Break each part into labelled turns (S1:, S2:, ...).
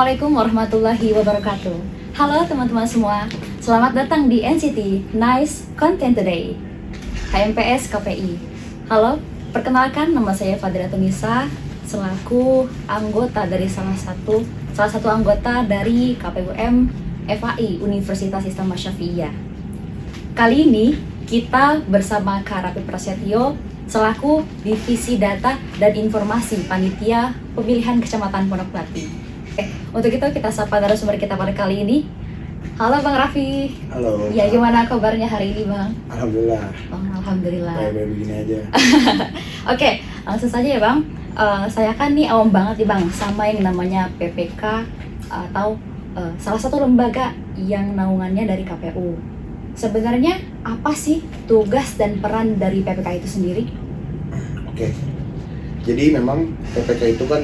S1: Assalamualaikum warahmatullahi wabarakatuh. Halo teman-teman semua, selamat datang di NCT Nice Content Today HMPS KPI. Halo, perkenalkan nama saya Fadila Tunisa selaku anggota dari salah satu anggota dari KPUM FAI Universitas Islam Syafi'iyah. Kali ini kita bersama Kak Rafi Prasetyo selaku Divisi Data dan Informasi Panitia Pemilihan Kecamatan Pondok Melati. Untuk itu kita sapa narasumber kita pada kali ini. Halo Bang Rafi.
S2: Halo.
S1: Ya, gimana kabarnya hari ini Bang?
S2: Alhamdulillah.
S1: Oh, Alhamdulillah.
S2: Baik-baik begini aja.
S1: Oke, langsung saja ya Bang. Saya kan nih awam banget nih Bang sama yang namanya PPK atau salah satu lembaga yang naungannya dari KPU. Sebenarnya apa sih tugas dan peran dari PPK itu sendiri?
S2: Oke. Jadi memang PPK itu kan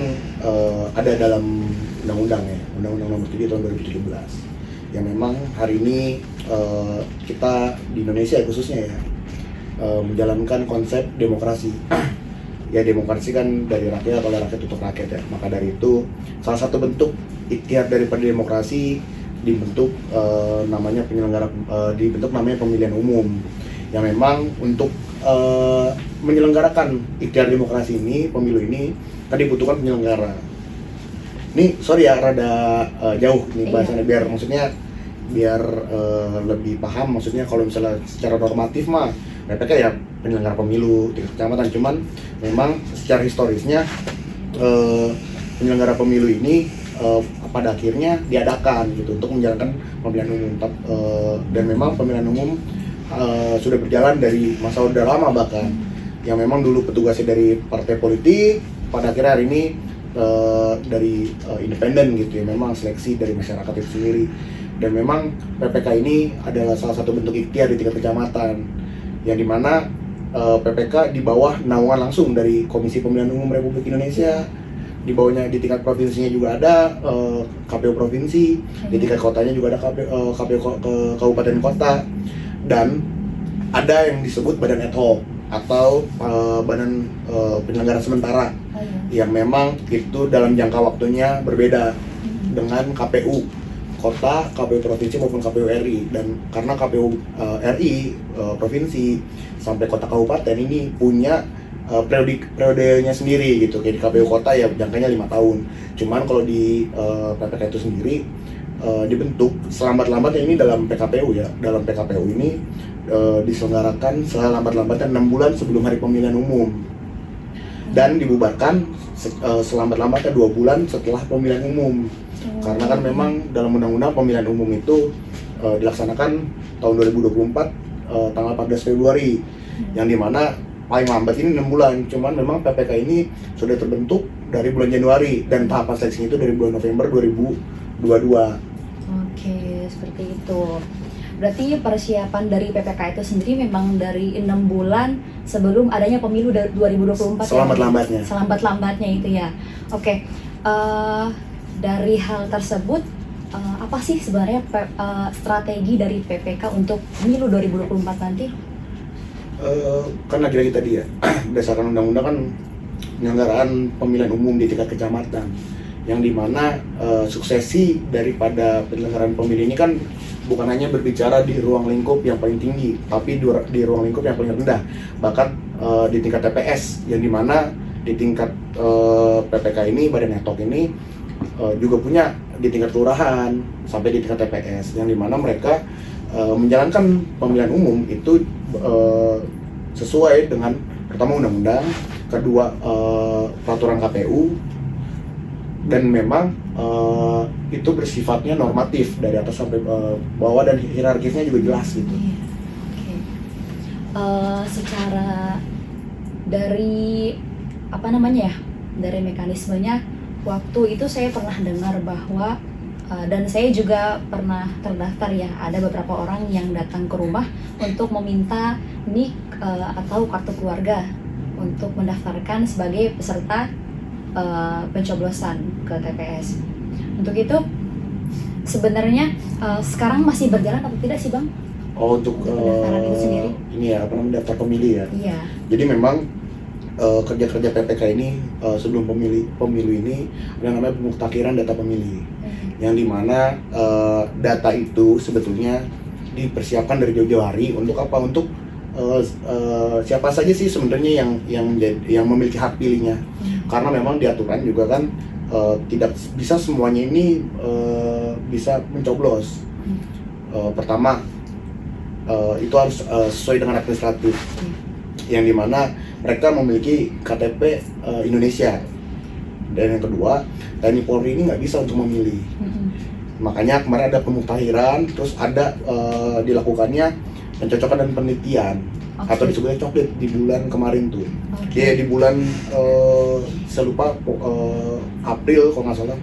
S2: ada dalam undang-undang ya, Undang-Undang Nomor 7 Tahun 2017. Yang memang hari ini kita di Indonesia khususnya ya menjalankan konsep demokrasi. Ya demokrasi kan dari rakyat, oleh rakyat untuk rakyat ya. Maka dari itu salah satu bentuk ikhtiar daripada demokrasi dibentuk namanya pemilihan umum yang memang untuk menyelenggarakan ikhtiar demokrasi ini, pemilu ini kan dibutuhkan penyelenggara. Ini sorry ya rada jauh nih bahasannya, biar lebih paham. Maksudnya kalau misalnya secara normatif mah PPK ya penyelenggara pemilu tingkat kecamatan, cuman memang secara historisnya penyelenggara pemilu ini pada akhirnya diadakan gitu untuk menjalankan pemilihan umum, dan memang pemilihan umum sudah berjalan dari masa udah lama, bahkan yang memang dulu petugasnya dari partai politik, pada akhirnya hari ini dari independen gitu ya, memang seleksi dari masyarakat itu sendiri. Dan memang PPK ini adalah salah satu bentuk ikhtiar di tingkat kecamatan, yang dimana PPK di bawah naungan langsung dari Komisi Pemilihan Umum Republik Indonesia. Di bawahnya di tingkat provinsinya juga ada KPU provinsi, di tingkat kotanya juga ada KPU kabupaten kota, dan ada yang disebut badan ad hoc atau badan penyelenggara sementara yang memang itu dalam jangka waktunya berbeda dengan KPU kota, KPU provinsi maupun KPU RI. Dan karena KPU RI provinsi sampai kota kabupaten ini punya periodenya sendiri gitu, kayak di KPU kota ya jangkanya 5 tahun. Cuman kalau di PPK itu sendiri dibentuk selambat-lambatnya ini dalam PKPU ya. Dalam PKPU ini diselenggarakan selambat-lambatnya 6 bulan sebelum hari pemilihan umum, dan dibubarkan selambat-lambatnya 2 bulan setelah pemilihan umum. Karena kan memang dalam undang-undang pemilihan umum itu dilaksanakan tahun 2024 tanggal 14 Februari, yang dimana paling lambat ini 6 bulan. Cuman memang PPK ini sudah terbentuk dari bulan Januari dan tahapan seleksi itu dari bulan November 2022.
S1: Oke, seperti itu. Berarti persiapan dari PPK itu sendiri memang dari 6 bulan sebelum adanya pemilu 2024.
S2: Selambat-lambatnya.
S1: Selambat-lambatnya itu ya. Oke, dari hal tersebut apa sih sebenarnya strategi dari PPK untuk pemilu 2024 nanti?
S2: Kan lagi-lagi tadi ya, berdasarkan undang-undang kan penyelenggaraan pemilihan umum di tingkat kecamatan, yang dimana suksesi daripada penyelenggaraan pemilu ini kan bukan hanya berbicara di ruang lingkup yang paling tinggi, tapi di ruang lingkup yang paling rendah, bahkan di tingkat TPS, yang dimana di tingkat PPK ini, badan ad hoc ini juga punya di tingkat kelurahan sampai di tingkat TPS, yang dimana mereka menjalankan pemilihan umum itu sesuai dengan pertama undang-undang, kedua peraturan KPU, dan memang itu bersifatnya normatif dari atas sampai bawah, dan hierarkisnya juga jelas gitu.
S1: Oke. Secara dari apa namanya ya, dari mekanismenya, waktu itu saya pernah dengar bahwa dan saya juga pernah terdaftar ya, ada beberapa orang yang datang ke rumah untuk meminta NIK atau kartu keluarga untuk mendaftarkan sebagai peserta pencoblosan ke TPS. Untuk itu sebenarnya sekarang masih berjalan atau tidak sih Bang?
S2: Oh, untuk
S1: pendaftaran itu sendiri?
S2: Ini ya, apa namanya, daftar pemilih ya?
S1: Iya.
S2: Jadi memang kerja-kerja PPK ini sebelum pemilu ini ada namanya pemutakhiran data pemilih, yang dimana data itu sebetulnya dipersiapkan dari jauh-jauh hari untuk apa? Untuk siapa saja sih sebenarnya yang memiliki hak pilihnya, karena memang di aturan juga kan tidak bisa semuanya ini bisa mencoblos. Pertama itu harus sesuai dengan administratif, yang dimana mereka memiliki KTP Indonesia, dan yang kedua TNI Polri ini nggak bisa untuk memilih. Makanya kemarin ada pemutahiran, terus ada dilakukannya pencocokan dan penelitian, atau disebutnya coklit di bulan kemarin tuh. Ya di bulan saya lupa April kalau nggak salah,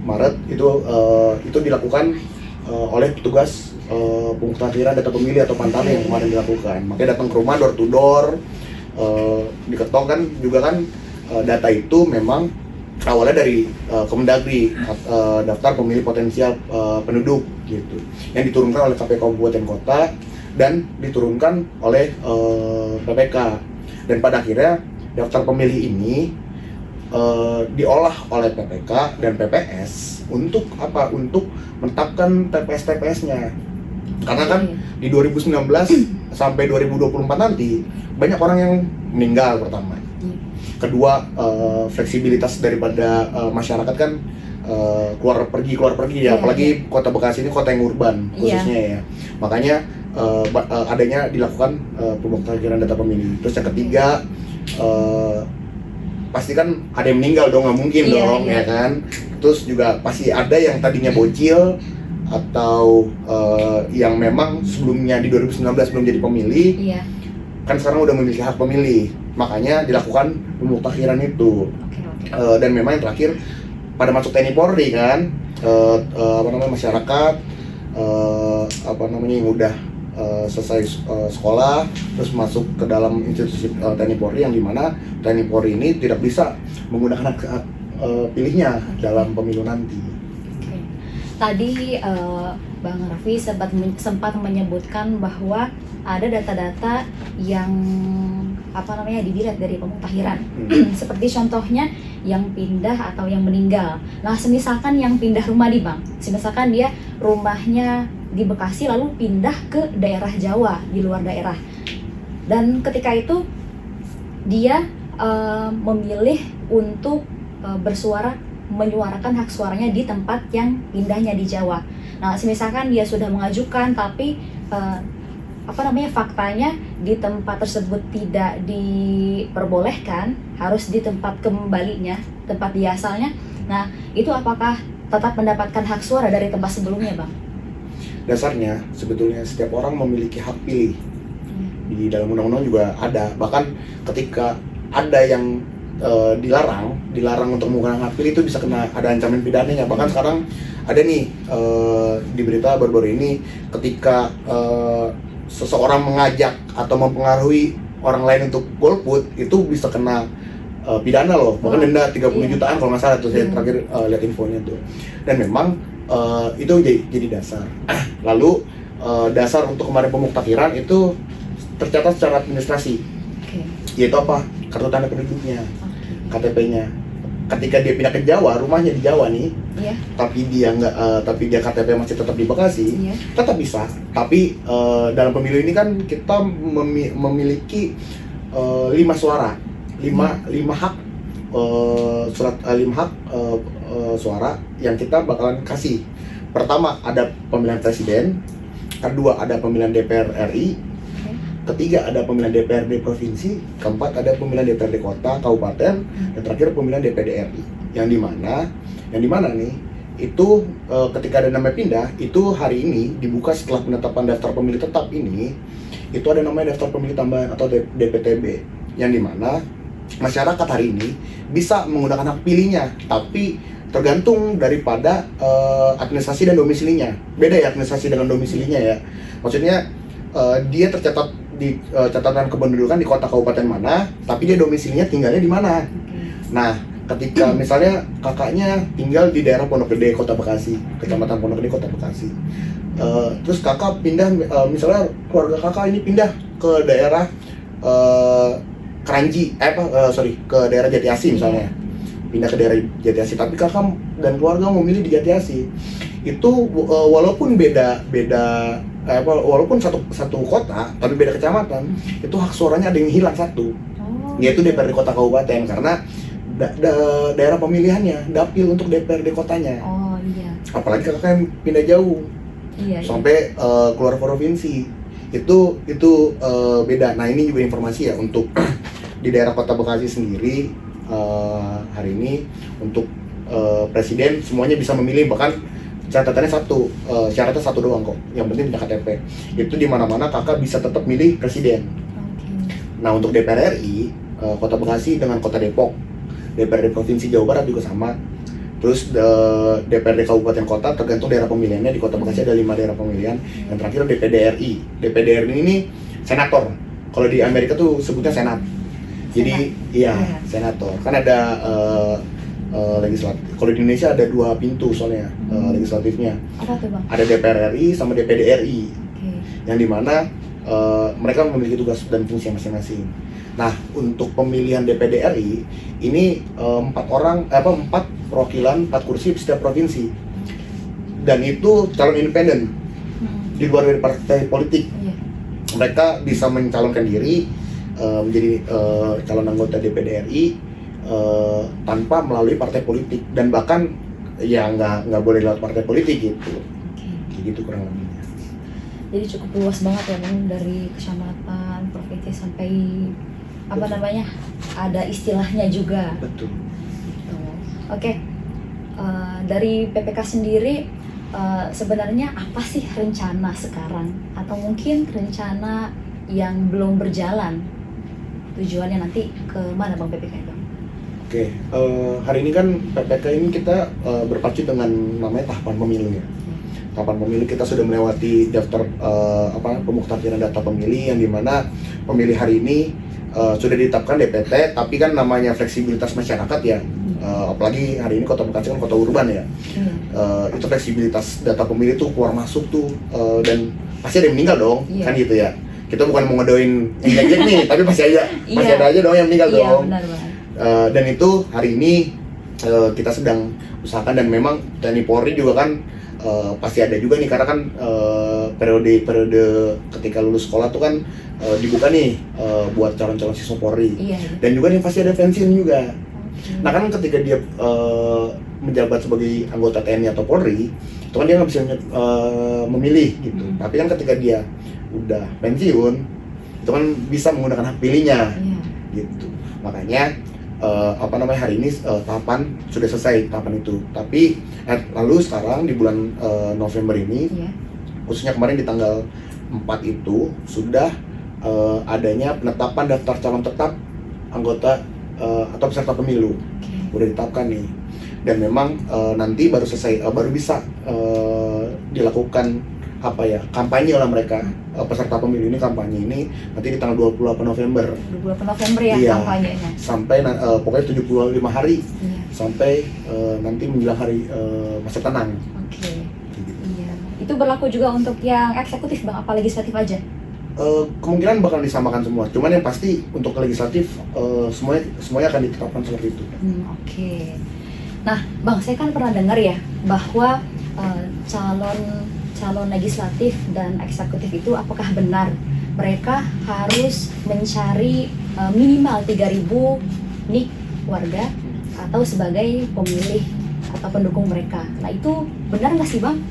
S2: Maret itu dilakukan oleh petugas pemutakhiran data pemilih atau Pantame yang kemarin dilakukan. Makanya datang ke rumah door to door, diketok kan juga kan. Data itu memang awalnya dari Kemendagri, daftar pemilih potensial penduduk gitu, yang diturunkan oleh KPU Kabupaten Kota dan diturunkan oleh PPK, dan pada akhirnya daftar pemilih ini diolah oleh PPK dan PPS untuk apa? Untuk menetapkan TPS-TPS-nya. Karena kan di 2019 sampai 2024 nanti banyak orang yang meninggal pertama. Kedua, fleksibilitas daripada masyarakat kan keluar pergi ya, apalagi Kota Bekasi ini kota yang urban khususnya ya. Makanya adanya dilakukan pemutakhiran data pemilih. Terus yang ketiga, pasti kan ada yang meninggal dong, nggak mungkin dong ya kan. Terus juga pasti ada yang tadinya bocil atau yang memang sebelumnya di 2019 belum jadi pemilih, kan sekarang udah memiliki hak pemilih, makanya dilakukan pemutakhiran itu. Dan memang yang terakhir pada masuk TNI Polri kan, masyarakat yang udah selesai sekolah terus masuk ke dalam institusi TNI Polri, yang dimana TNI Polri ini tidak bisa menggunakan hak pilihnya dalam pemilu nanti.
S1: Tadi Bang Raffi sempat menyebutkan bahwa ada data-data yang dilihat dari pemutakhiran. Seperti contohnya yang pindah atau yang meninggal. Nah, semisalkan yang pindah rumah nih Bang, semisalkan dia rumahnya di Bekasi lalu pindah ke daerah Jawa, di luar daerah, dan ketika itu dia memilih untuk menyuarakan hak suaranya di tempat yang pindahnya di Jawa. Nah, misalkan dia sudah mengajukan tapi faktanya di tempat tersebut tidak diperbolehkan, harus di tempat kembalinya, tempat dia asalnya. Nah, itu apakah tetap mendapatkan hak suara dari tempat sebelumnya, Bang?
S2: Dasarnya sebetulnya setiap orang memiliki hak pilih. Di dalam undang-undang juga ada. Bahkan ketika ada yang dilarang untuk menggunakan hak pilih, itu bisa kena ada ancaman pidananya. Bahkan sekarang ada nih di berita baru-baru ini, ketika seseorang mengajak atau mempengaruhi orang lain untuk golput, itu bisa kena pidana loh, bahkan denda 30 jutaan kalau nggak salah tuh, saya terakhir lihat infonya tuh. Dan memang itu jadi dasar. Lalu dasar untuk kemarin pemutakhiran itu tercatat secara administrasi, yaitu apa? Kartu tanda penduduknya, KTP-nya. Ketika dia pindah ke Jawa, rumahnya di Jawa nih, tapi dia KTP masih tetap di Bekasi, tetap bisa. Tapi dalam pemilu ini kan kita memiliki 5 suara, 5 hak suara yang kita bakalan kasih. Pertama ada pemilihan presiden, kedua ada pemilihan DPR RI, ketiga ada pemilihan DPRD provinsi, keempat ada pemilihan DPRD kota, kabupaten, dan terakhir pemilihan DPD RI. Yang dimana nih, itu ketika ada namanya pindah, itu hari ini dibuka setelah penetapan daftar pemilih tetap ini, itu ada namanya daftar pemilih tambahan atau DPTB, yang dimana masyarakat hari ini bisa menggunakan hak pilihnya, tapi tergantung daripada administrasi dan domisilinya. Beda ya administrasi dengan domisilinya ya. Maksudnya dia tercatat di catatan kependudukan di kota kabupaten mana, tapi dia domisilinya tinggalnya di mana. Nah, ketika misalnya kakaknya tinggal di daerah Pondok Gede, Kota Bekasi, Kecamatan Pondok Gede, Kota Bekasi, terus kakak pindah, misalnya keluarga kakak ini pindah ke daerah Keranji, ke daerah Jatiasi misalnya, pindah ke daerah Jatiasi, tapi kakak dan keluarga mau milih di Jatiasi, itu walaupun walaupun satu kota tapi beda kecamatan, itu hak suaranya ada yang hilang satu, yaitu DPRD kota kabupaten, karena daerah pemilihannya dapil untuk DPRD kotanya.
S1: Oh iya.
S2: Apalagi kakak yang pindah jauh, sampai keluar provinsi, itu beda. Nah ini juga informasi ya untuk di daerah Kota Bekasi sendiri, hari ini untuk presiden semuanya bisa memilih, bahkan catatannya syaratnya satu doang kok, yang penting punya KTP. Itu di mana-mana kakak bisa tetap milih presiden. Nah untuk DPR RI Kota Bekasi dengan Kota Depok, DPRD Provinsi Jawa Barat juga sama. Terus DPRD Kabupaten Kota tergantung daerah pemilihannya. Di Kota Bekasi ada 5 daerah pemilihan. Yang terakhir DPD RI. DPD RI ini senator. Kalau di Amerika tuh sebutnya senat. Jadi senator. Kan ada legislatif. Kalau di Indonesia ada 2 pintu soalnya legislatifnya.
S1: Apa tuh Bang?
S2: Ada DPR RI sama DPD RI. Yang dimana mereka memiliki tugas dan fungsi masing-masing. Nah, untuk pemilihan DPD RI ini 4 perwakilan 4 kursi setiap provinsi. Dan itu calon independen. Di luar dari partai politik. Mereka bisa mencalonkan diri menjadi calon anggota DPD RI tanpa melalui partai politik, dan bahkan ya nggak boleh lewat partai politik gitu. Gitu kurang lebihnya.
S1: Jadi cukup luas banget ya Bang, dari kecamatan, provinsi sampai ada istilahnya juga.
S2: Betul.
S1: Oke. Dari PPK sendiri sebenarnya apa sih rencana sekarang, atau mungkin rencana yang belum berjalan, tujuannya nanti ke mana Bang PPK Bang?
S2: Oke, hari ini kan PPK ini kita berpacu dengan namanya tahapan pemilu ya. Tahapan pemilu kita sudah melewati daftar pemuktafiran data pemilih, yang dimana pemilih hari ini sudah ditetapkan DPT, tapi kan namanya fleksibilitas masyarakat ya. Apalagi hari ini Kota Bekasi kan kota urban ya. Itu fleksibilitas data pemilih tuh keluar masuk tuh, dan pasti ada yang meninggal dong, kan gitu ya. Kita bukan mau ngedoain injek nih, tapi pasti ada aja dong yang meninggal dong.
S1: Benar banget.
S2: Dan itu hari ini kita sedang usahakan, dan memang TNI Polri juga kan pasti ada juga nih, karena kan periode ketika lulus sekolah tuh kan dibuka nih buat calon-calon siswa Polri. Dan juga nih pasti ada pensiun juga. Nah kan ketika dia menjabat sebagai anggota TNI atau Polri, itu kan dia nggak bisa memilih gitu. Tapi kan ketika dia udah pensiun, itu kan bisa menggunakan hak pilihnya gitu. Makanya hari ini tahapan sudah selesai tahapan itu. Tapi lalu sekarang di bulan November ini, khususnya kemarin di tanggal 4 itu sudah adanya penetapan daftar calon tetap anggota atau peserta pemilu. Udah ditetapkan nih. Dan memang nanti baru bisa dilakukan kampanye lah mereka, peserta pemilu ini kampanye ini nanti di tanggal 28 November.
S1: 28 November ya kampanyenya.
S2: Sampai pokoknya 75 hari. Sampai nanti menjelang hari masa tenang.
S1: Itu berlaku juga untuk yang eksekutif Bang, apa legislatif aja?
S2: Kemungkinan bakal disamakan semua. Cuman yang pasti untuk legislatif semuanya akan ditetapkan seperti itu.
S1: Nah, Bang, saya kan pernah dengar ya bahwa calon legislatif dan eksekutif itu apakah benar mereka harus mencari minimal 3.000 nik warga atau sebagai pemilih atau pendukung mereka. Nah itu benar nggak sih Bang?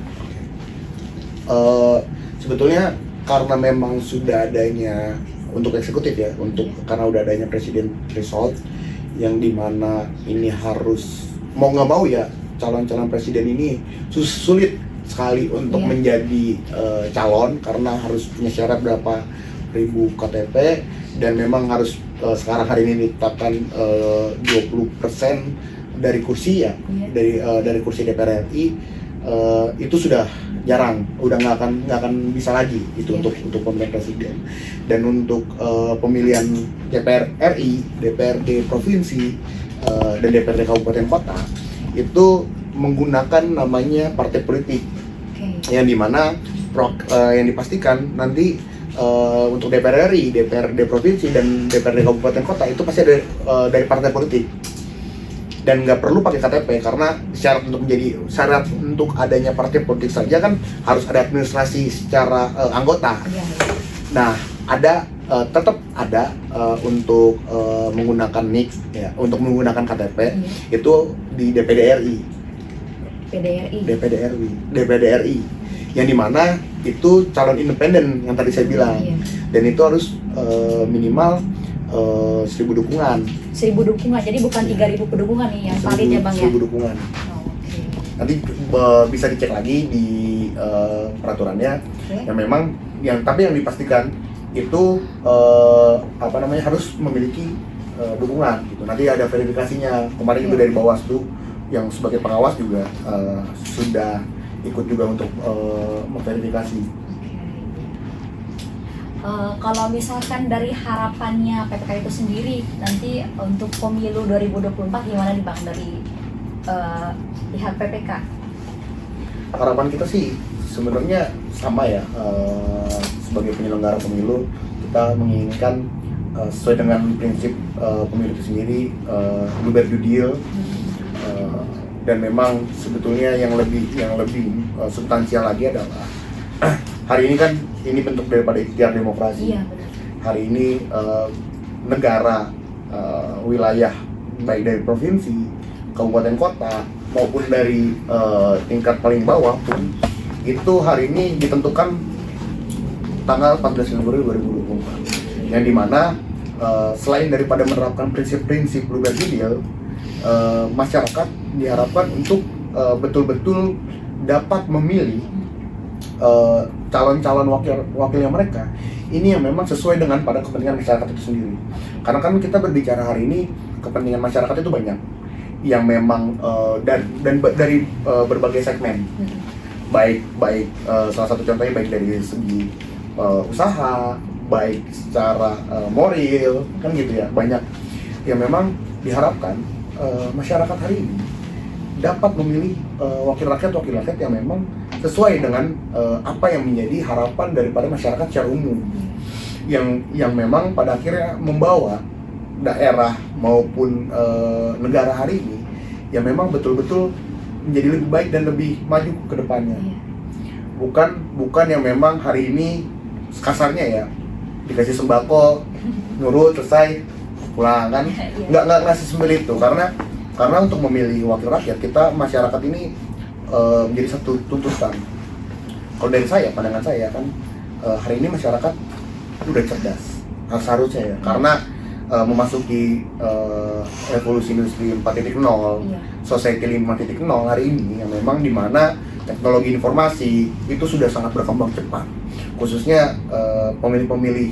S2: Sebetulnya karena memang sudah adanya untuk eksekutif ya, karena udah adanya presiden threshold, yang dimana ini harus mau nggak mau ya calon-calon presiden ini sulit sekali untuk menjadi calon, karena harus punya syarat berapa ribu KTP, dan memang harus sekarang hari ini ditetapkan 20% dari kursi ya, dari kursi DPR RI, itu sudah jarang, udah nggak akan bisa lagi itu untuk pemilihan presiden. Dan untuk pemilihan DPR RI, DPRD provinsi dan DPRD kabupaten kota itu menggunakan namanya partai politik, yang dimana yang dipastikan nanti untuk DPR RI, DPRD provinsi dan DPRD kabupaten kota itu pasti ada dari partai politik. Dan nggak perlu pakai KTP karena syarat untuk adanya partai politik saja kan harus ada administrasi secara anggota.
S1: Iya.
S2: Nah, ada tetap ada untuk menggunakan NIK ya, untuk menggunakan KTP itu di DPD RI. DPD RI yang dimana itu calon independen yang tadi saya bilang. Dan itu harus minimal 1.000 dukungan.
S1: 1.000 dukungan, jadi bukan 3.000 dukungan nih yang valid ya Bang ya?
S2: 1.000 dukungan. Nanti bisa dicek lagi di peraturannya. Yang memang tapi yang dipastikan itu harus memiliki dukungan gitu. Nanti ada verifikasinya. Kemarin juga dari Bawaslu yang sebagai pengawas juga sudah ikut juga untuk memverifikasi.
S1: Kalau misalkan dari harapannya PPK itu sendiri nanti untuk pemilu 2024 gimana nih Bang dari pihak PPK?
S2: Harapan kita sih sebenarnya sama ya, sebagai penyelenggara pemilu kita menginginkan sesuai dengan prinsip pemilu itu sendiri, berjudil, dan memang sebetulnya yang lebih substansial lagi adalah hari ini kan ini bentuk daripada ikhtiar demokrasi.
S1: Iya, benar.
S2: Hari ini negara, wilayah baik dari provinsi, kabupaten kota maupun dari tingkat paling bawah pun itu hari ini ditentukan tanggal 14 Februari 2024 yang dimana selain daripada menerapkan prinsip-prinsip luber judil, masyarakat diharapkan untuk betul-betul dapat memilih calon-calon wakilnya mereka ini yang memang sesuai dengan pada kepentingan masyarakat itu sendiri. Karena kan kita berbicara hari ini kepentingan masyarakat itu banyak yang memang dari berbagai segmen, baik salah satu contohnya baik dari segi usaha, baik secara moral kan gitu ya, banyak yang memang diharapkan masyarakat hari ini dapat memilih wakil rakyat yang memang sesuai dengan apa yang menjadi harapan daripada masyarakat secara umum, yang memang pada akhirnya membawa daerah maupun negara hari ini yang memang betul-betul menjadi lebih baik dan lebih maju ke depannya. Bukan yang memang hari ini kasarnya ya dikasih sembako nurut selesai pulang kan, nggak ngasih seperti itu. Karena untuk memilih wakil rakyat kita masyarakat ini menjadi satu tuntutan. Kalau dari saya, pandangan saya kan hari ini masyarakat udah cerdas harusnya ya, karena memasuki revolusi industri 4.0, society 5.0 hari ini yang memang dimana teknologi informasi itu sudah sangat berkembang cepat, khususnya pemilih-pemilih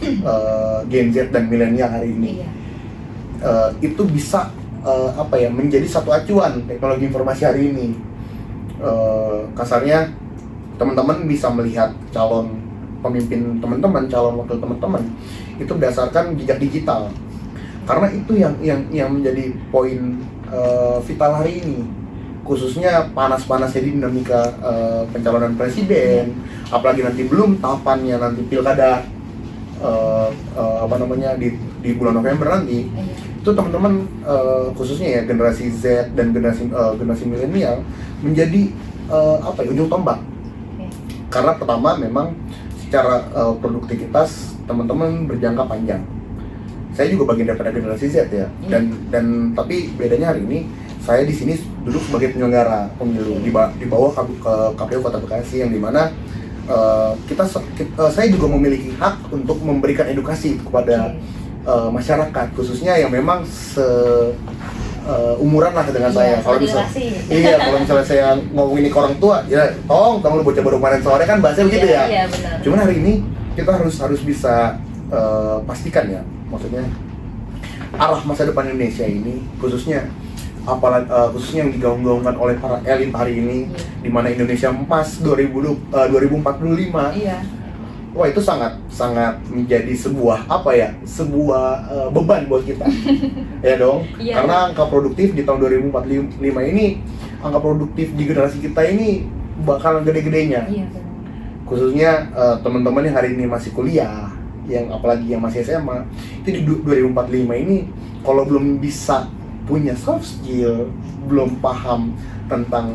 S2: Gen Z dan milenial hari ini. Itu bisa menjadi satu acuan teknologi informasi hari ini. Kasarnya teman-teman bisa melihat calon pemimpin teman-teman, calon wakil teman-teman itu berdasarkan jejak digital, karena itu yang menjadi poin vital hari ini, khususnya panas-panasnya dinamika pencalonan presiden, apalagi nanti belum tahapannya nanti pilkada di bulan November nanti. Itu teman-teman khususnya ya generasi Z dan generasi milenial menjadi ujung tombak. Karena pertama memang secara produktivitas teman-teman berjangka panjang. Saya juga bagian daripada generasi Z ya. Dan tapi bedanya hari ini saya di sini duduk sebagai penyelenggara pemilu di bawah KPU Kota Bekasi, yang dimana saya juga memiliki hak untuk memberikan edukasi kepada masyarakat, khususnya yang memang umuran lah dengan saya. Kalau misalnya saya ngomong ini ke orang tua, ya tolong lu bocah baru kemarin sore kan bahasanya begitu ya. Iya, benar. Cuman hari ini kita harus bisa pastikan ya, maksudnya arah masa depan Indonesia ini, khususnya yang digaung-gaungkan oleh para elit hari ini, di mana Indonesia emas 2045. Iya. Wah, itu sangat menjadi sebuah beban buat kita. Ya dong. Karena angka produktif di tahun 2045 ini, angka produktif di generasi kita ini bakal gede-gedenya. Khususnya teman-teman yang hari ini masih kuliah, yang apalagi yang masih SMA, itu di 2045 ini kalau belum bisa punya soft skill, belum paham tentang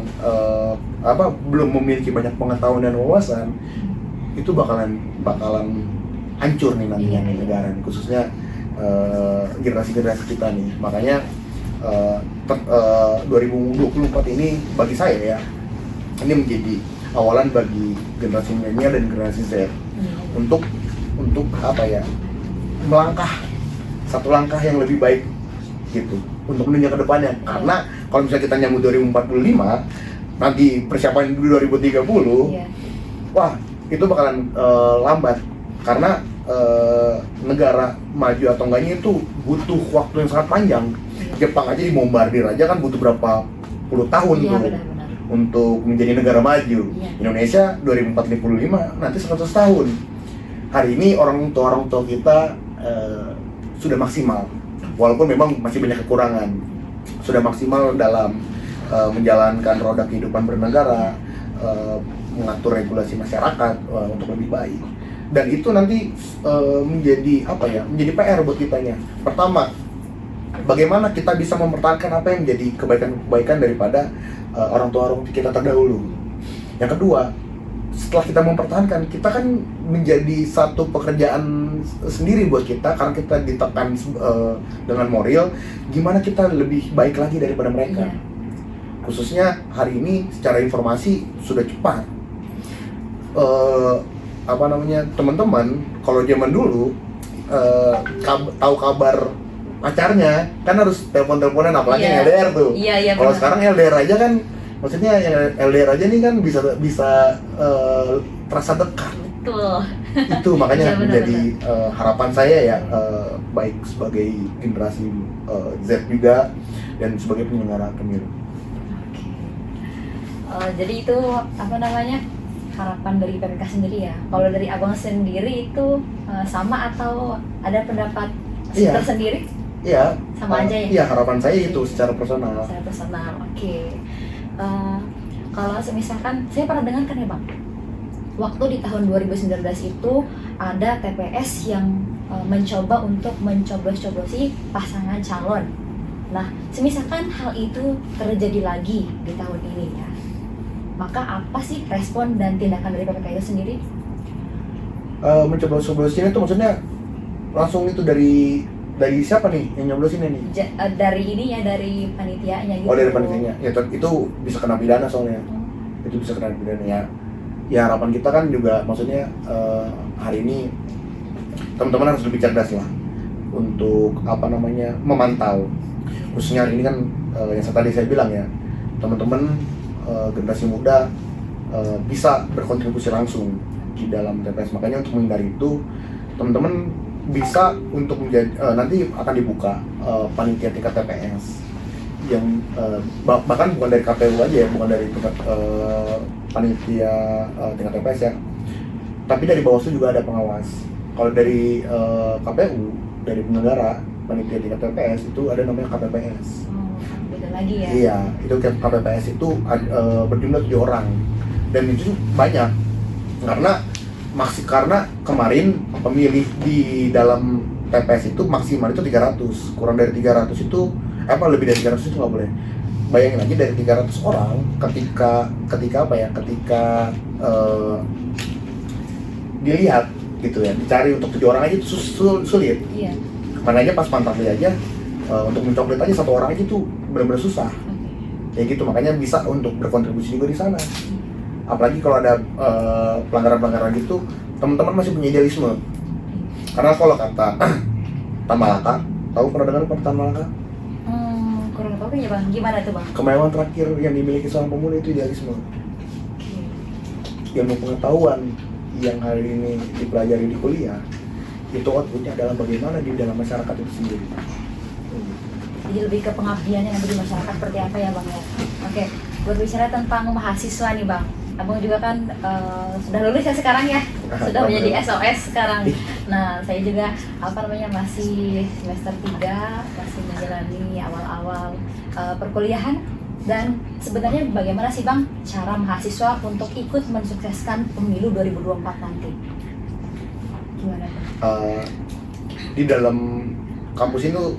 S2: belum memiliki banyak pengetahuan dan wawasan, itu bakalan hancur nih nantinya nih negara nih, khususnya generasi-generasi kita nih. Makanya 2024 ini bagi saya ya, ini menjadi awalan bagi generasi milenial dan generasi Z untuk apa ya, melangkah satu langkah yang lebih baik gitu untuk menunjang ke depannya. Karena kalau misalnya kita nyambut 2045, nanti persiapan 2030, wah itu bakalan lambat, karena negara maju atau enggaknya itu butuh waktu yang sangat panjang. Jepang aja dibombardir aja kan butuh berapa puluh tahun tuh
S1: benar-benar.
S2: untuk menjadi negara maju. Indonesia 2045 nanti 100 tahun. Hari ini orang tua kita sudah maksimal, walaupun memang masih banyak kekurangan. Sudah maksimal dalam menjalankan roda kehidupan bernegara, mengatur regulasi masyarakat untuk lebih baik. Dan itu nanti menjadi menjadi PR buat kitanya. Pertama, bagaimana kita bisa mempertahankan apa yang menjadi kebaikan daripada orang tua kita terdahulu. Yang kedua, setelah kita mempertahankan, kita kan menjadi satu pekerjaan sendiri buat kita, karena kita ditekan dengan moral, gimana kita lebih baik lagi daripada mereka. Khususnya hari ini secara informasi sudah cepat. Teman-teman, kalau zaman dulu tahu kabar pacarnya kan harus telepon-teleponan, apalagi yang LDR tuh. Kalau sekarang LDR aja kan, maksudnya yang LDR aja nih kan bisa terasa dekat.
S1: Betul.
S2: Itu makanya menjadi harapan saya ya, baik sebagai generasi Z juga dan sebagai penyelenggara pemilu.
S1: Jadi itu harapan dari PPK sendiri ya. Kalau dari abang sendiri itu sama atau ada pendapat tersendiri?
S2: Iya.
S1: Sama aja ya?
S2: Iya, harapan saya itu secara personal.
S1: Secara personal, oke. Kalau misalkan, saya pernah dengar kan ya Bang, waktu di tahun 2019 itu ada TPS yang mencoba untuk mencoblos-coblosi pasangan calon. Nah, misalkan hal itu terjadi lagi di tahun ini ya, maka apa sih respon dan tindakan dari PPK itu sendiri?
S2: Mencoblos-coblosin itu maksudnya langsung itu dari siapa nih yang nyoblosin ini?
S1: Dari ini ya, dari panitianya gitu.
S2: Oh, dari panitianya. Ya itu bisa kena pidana soalnya. Itu bisa kena pidana ya. Ya harapan kita kan juga maksudnya hari ini teman-teman harus lebih cerdas lah untuk memantau. Khususnya hari ini kan yang tadi saya bilang ya, teman-teman generasi muda bisa berkontribusi langsung di dalam TPS. Makanya untuk menghindari itu, teman-teman bisa untuk menjadi nanti akan dibuka panitia tingkat TPS yang bahkan bukan dari KPU aja ya, bukan dari tingkat panitia tingkat TPS ya, tapi dari Bawaslu juga ada pengawas. Kalau dari KPU, dari penyelenggara panitia tingkat TPS itu ada namanya KPPS.
S1: Beda lagi ya? Iya,
S2: itu KPPS itu berjumlah 7 orang, dan itu banyak karena kemarin pemilih di dalam TPS itu maksimal itu 300, kurang dari 300 itu lebih dari 300 itu nggak boleh. Bayangin lagi dari 300 orang ketika dilihat gitu ya, dicari untuk 7 orang aja itu sulit. Iya. Mana aja pas pantatnya aja untuk mencoklat aja 1 orang aja itu benar-benar susah. Kayak gitu, makanya bisa untuk berkontribusi juga di sana. Apalagi kalau ada pelanggaran-pelanggaran gitu, teman-teman masih punya idealisme. Karena kalau kata Tan Malaka, pernah dengar Tan Malaka?
S1: Kurang tahu ya Bang, gimana tuh Bang?
S2: Kemewahan terakhir yang dimiliki seorang pemuda itu idealisme. Ilmu pengetahuan yang hari ini dipelajari di kuliah, itu outputnya adalah bagaimana di dalam masyarakat itu sendiri.
S1: Jadi lebih ke pengabdiannya nanti di masyarakat seperti apa ya Bang ya? Oke, berbicara tentang mahasiswa nih Bang, Abang juga kan sudah lulus ya sekarang ya, sudah menjadi SOS sekarang. Nah, saya juga masih semester 3, masih menjalani awal-awal perkuliahan. Dan sebenarnya bagaimana sih Bang cara mahasiswa untuk ikut mensukseskan pemilu 2024 nanti? Gimana tuh?
S2: Di dalam kampus itu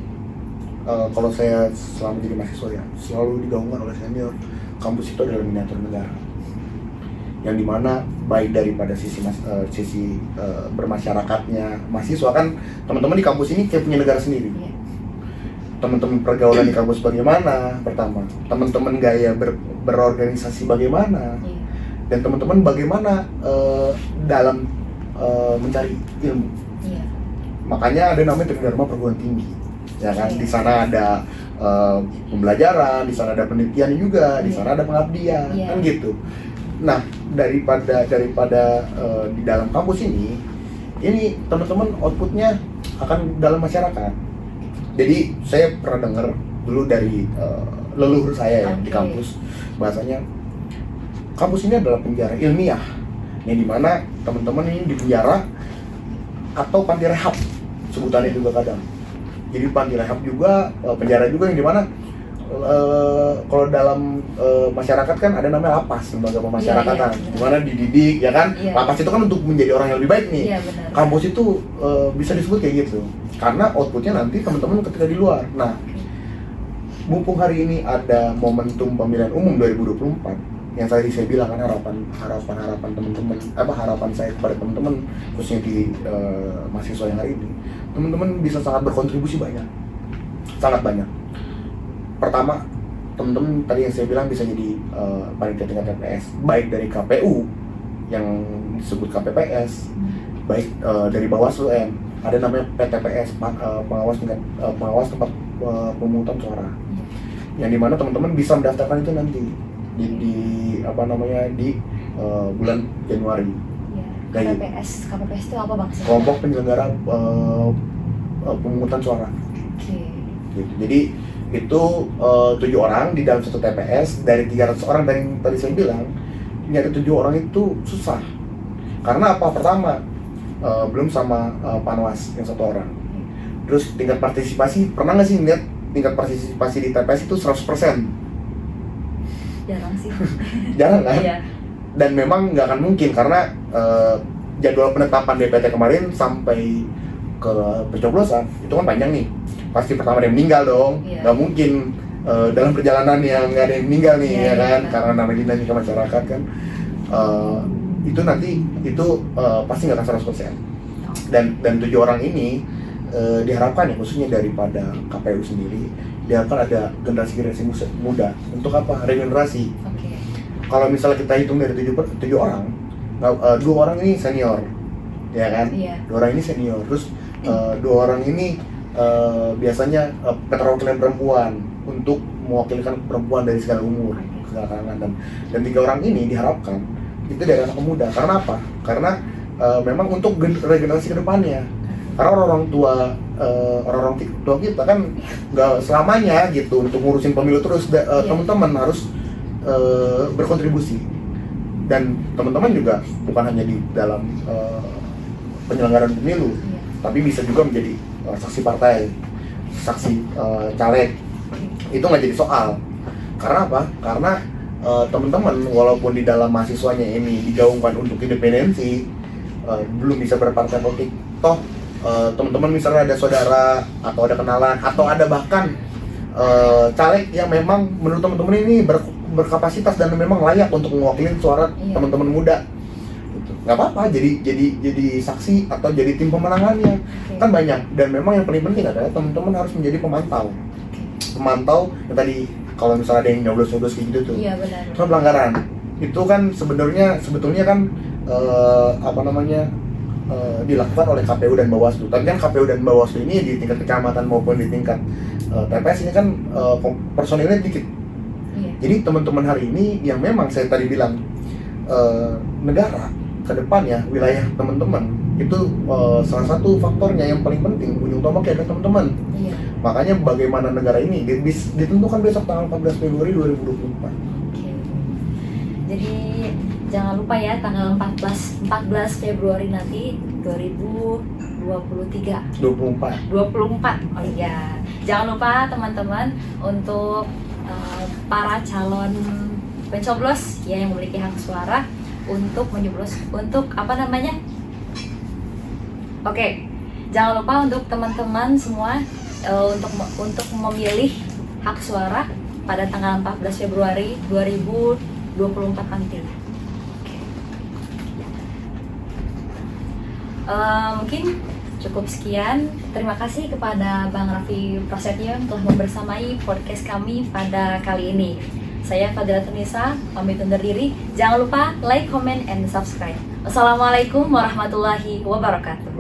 S2: kalau saya selama jadi mahasiswa ya selalu digaungkan oleh senior, kampus itu adalah miniatur negara, yang dimana baik daripada sisi bermasyarakatnya mahasiswa kan, teman-teman di kampus ini kayak punya negara sendiri.
S1: Iya.
S2: Teman-teman pergaulan di kampus bagaimana pertama, teman-teman gaya berorganisasi bagaimana,
S1: Iya.
S2: dan teman-teman bagaimana dalam mencari ilmu.
S1: Iya.
S2: Makanya ada namanya Tridharma Perguruan Tinggi, ya kan?
S1: Iya.
S2: Di sana ada pembelajaran, di sana ada penelitian juga, di
S1: Iya.
S2: sana ada pengabdian,
S1: Iya.
S2: kan gitu. Nah, daripada di dalam kampus ini teman-teman outputnya akan dalam masyarakat. Jadi saya pernah dengar dulu dari leluhur saya ya di
S1: Oke.
S2: kampus, bahasanya kampus ini adalah penjara ilmiah, yang dimana teman-teman ini di penjara atau panti rehab sebutannya juga kadang. Jadi panti rehab juga, penjara juga, yang dimana kalau dalam masyarakat kan ada namanya lapas, lembaga pemasyarakatan,
S1: Iya, iya,
S2: dimana dididik, ya kan?
S1: Iya.
S2: Lapas itu kan untuk menjadi orang yang lebih baik nih.
S1: Iya, benar.
S2: Kampus itu bisa disebut kayak gitu, karena outputnya nanti teman-teman ketika di luar. Nah, mumpung hari ini ada momentum pemilihan umum 2024, yang tadi saya bilang kan harapan teman-teman, harapan saya kepada teman-teman khususnya di mahasiswa yang hari ini, teman-teman bisa sangat berkontribusi sangat banyak. Pertama, teman-teman tadi yang saya bilang bisa jadi panitia tingkat TPS, baik dari KPU yang disebut KPPS, baik dari Bawaslu, ada namanya PTPS, pengawas tempat pemungutan suara, yang dimana teman-teman bisa mendaftarkan itu nanti di bulan Januari.
S1: Iya. KPPS itu apa bang?
S2: Kelompok penyelenggara pemungutan suara.
S1: Oke.
S2: Gitu. Jadi itu 7 orang di dalam satu TPS dari 300 orang, dan yang tadi saya bilang nyari 7 orang itu susah. Karena apa? Pertama, belum sama panwas yang 1 orang. Terus tingkat partisipasi, pernah nggak sih lihat tingkat partisipasi di TPS itu 100%?
S1: Jarang sih.
S2: Jarang kan?
S1: Iya.
S2: Dan memang nggak akan mungkin karena jadwal penetapan DPT kemarin sampai ke pencoblosan itu kan panjang nih. Pasti pertama ada yang meninggal dong,
S1: Iya.
S2: nggak mungkin dalam perjalanan yang nggak ada yang meninggal nih,
S1: Iya,
S2: ya kan,
S1: iya.
S2: karena namanya dinamika masyarakat kan, itu nanti pasti nggak akan 100%. Dan 7 orang ini diharapkan ya, khususnya daripada KPU sendiri, diharapkan ada generasi muda untuk apa? Regenerasi.
S1: Oke.
S2: Kalau misalnya kita hitung dari 7 orang, 2 orang ini senior, ya kan?
S1: Iya.
S2: 2 orang ini senior, terus 2 orang ini biasanya keterwakilan perempuan untuk mewakilkan perempuan dari segala umur, segala kalangan, dan 3 orang ini diharapkan itu dari anak muda. Karena apa? Karena memang untuk regenerasi kedepannya. Karena orang tua kita kan nggak selamanya gitu untuk ngurusin pemilu terus. Teman-teman harus berkontribusi, dan teman-teman juga bukan hanya di dalam penyelenggaraan pemilu, tapi bisa juga menjadi saksi partai, saksi caleg. Itu nggak jadi soal. Karena apa? Karena teman-teman walaupun di dalam mahasiswanya ini digaungkan untuk independensi, belum bisa berpartai politik, toh teman-teman misalnya ada saudara atau ada kenalan atau ada bahkan caleg yang memang menurut teman-teman ini berkapasitas dan memang layak untuk mewakili suara teman-teman muda, gitu. Nggak apa-apa jadi saksi atau jadi tim pemenangannya. Kan banyak, dan memang yang paling penting adalah teman-teman harus menjadi pemantau yang tadi kalau misalnya ada yang nyoblos kayak gitu tuh,
S1: Iya, benar.
S2: itu kan pelanggaran. Itu kan sebetulnya kan dilakukan oleh KPU dan Bawaslu. Tapi kan KPU dan Bawaslu ini di tingkat kecamatan maupun di tingkat TPS ini kan personilnya dikit.
S1: Iya.
S2: Jadi teman-teman hari ini yang memang saya tadi bilang negara ke depannya, wilayah teman-teman itu salah satu faktornya yang paling penting, ujung tombaknya adalah teman-teman.
S1: Iya.
S2: Makanya bagaimana negara ini ditentukan besok tanggal 14 Februari 2024.
S1: Oke. Jadi jangan lupa ya tanggal 14 Februari nanti 2023. 24. Oh iya. Jangan lupa teman-teman untuk para calon pencoblos ya yang memiliki hak suara untuk menyoblos untuk Oke, jangan lupa untuk teman-teman semua untuk memilih hak suara pada tanggal 14 Februari 2024 nanti. Mungkin cukup sekian. Terima kasih kepada Bang Raffi Prasetyo yang telah membersamai podcast kami pada kali ini. Saya Fadila Tunisa, pamit undur diri. Jangan lupa like, comment, and subscribe. Wassalamualaikum warahmatullahi wabarakatuh.